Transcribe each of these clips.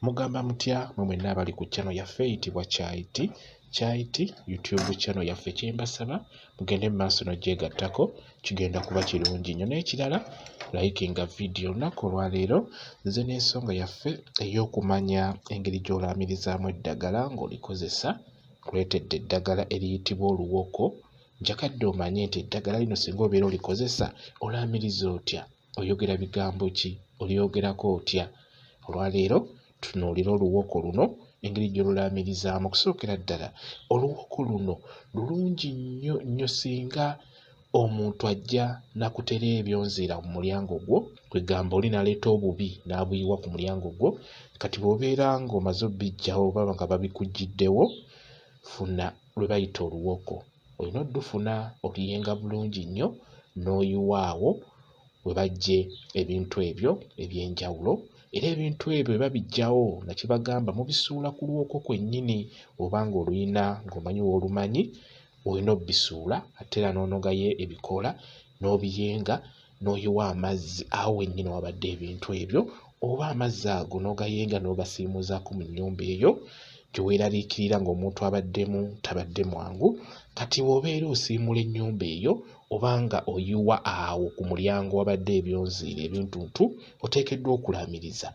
Mugamba mutya mwe mwenna abali ku channel yaffe eyitibwa Kyayiti YouTube channel yaffe. Kyembasaba mugende mu maaso n'ogyegattako, kigenda kuba kirungi nnyo. N'ekirala likinga video. Olunaku olwaleero nze n'ensonga yaffe ey'okumanya engeri gy'olaamirizaamu eddagala ng'olikozesa. Kuleetedde eddagala eriyitibwa oluwoko. Njakadde omanye nti eddagala lino singa obeera olikozesa olaamiriza otya, oyogera bigambo ki, olyogerako otya. Olwaleero tutunuulira oluwoko luno engeri gy'olulaamirizaamu. Okusookera ddala oluwoko luno lulungi nnyo singa omuntu ajja nakutera ebyonziira mu mulyango gwo, kwegamba oli n'aleeta obubi n'abuyiwa ku mulyango gwo. Kati bw'obeera ng'omaze obbiggyawo oba nga babikuggyiddewo, funa lwe bayita oluwoko. Olina oddufuna oluyenga bulungi nnyo n'oyiwa awo we baggye ebintu ebyo eby'enjawulo. Era ebintu ebyo bwe babiggyawo nakibagamba mubisuula ku luwoko kwennyini. Oba ng'oluyina ng'omanyi w'olumanyi, olina obbisuula ate era n'onogayo ebikoola n'obiyenga n'oyiwa amazzi awo wennyini wabadde ebintu ebyo, oba amazzi ago n'ogayenga n'ogasiimuzaako mu nnyumba eyo gye weeraliikirira ng'omuntu abaddemu tabadde mwangu. Kati bw'obeera osiimula ennyumba eyo oba nga oyiwa awo ku mulyango wabadde ebyonziira ebintuntu, oteekeddwa okulaamiriza.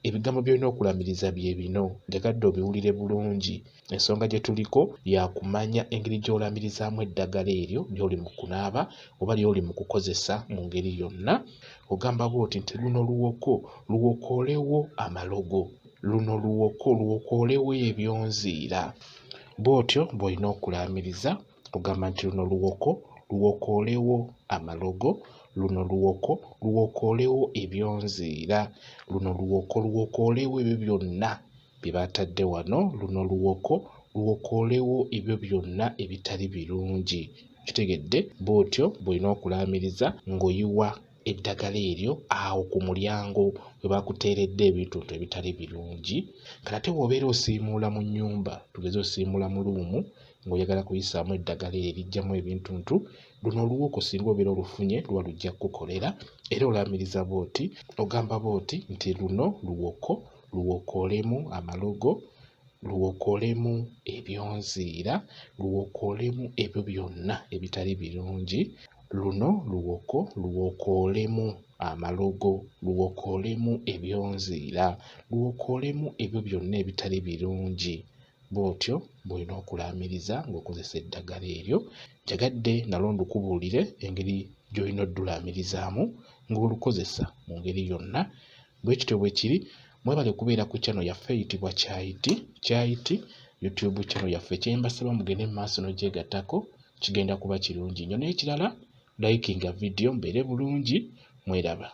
Ebigambo by'olina okulaamiriza bye bino, njagadde obiwulire bulungi. Ensonga gye tuliko yakumanya engeri gy'olaamirizaamu eddagala eryo ly'oli mu kunaaba oba ly'oli mu kukozesa mu ngeri yonna. Ogamba bw'oti nti luno luwoko luwokoolewo amalogo, luno luwoko luwokoolewo ebyonziira. Bw'otyo bw'olina okulaamiriza, ogamba nti luno luwoko luwokoolewo amalogo, luno luwoko luwokoolewo ebyonziira, luno luwoko luwokoolewo ebyo byonna bye batadde wano, luno luwoko luwokoolewo ebyo byonna ebitali birungi. Kitegedde? Bw'otyo bw'olina okulaamiriza ng'oyiwa eddagala eryo awo ku mulyango we bakuteeredde ebintuntu ebitali birungi. Kati ate bw'obeera osiimuula mu nnyumba, tugeze osiimuula mu luumu ng'oyagala kuyisaamu eddagala eryo eriggyamu ebintuntu, luno oluwoko singa obeera olufunye luba lujja kukolera. Era olaamiriza bw'oti, ogamba bw'oti nti luno luwoko luwokoolemu amalogo, luwokoolemu ebyonziira, luwokoolemu ebyo byonna ebitali birungi. Luno luwoko luwokoolemu amalogo, luwokoolemu ebyonziira, luwokoolemu ebyo byonna ebitali birungi. Bw'otyo bw'olina okulaamiriza ng'okozesa eddagala eryo. Njagadde nalwo ndukubuulire engeri gy'olina oddulaamirizaamu ng'olukozesa mu ngeri yonna. Bwe kityo bwe kiri. Mwebale okubeera ku channel yaffe eyitibwa Kyayiti YouTube channel yaffe. Kyembasaba mugende mu maaso n'ogyegattako, kigenda kuba kirungi nnyo. N'ekirala likinga video mbeere bulungi. Mweraba.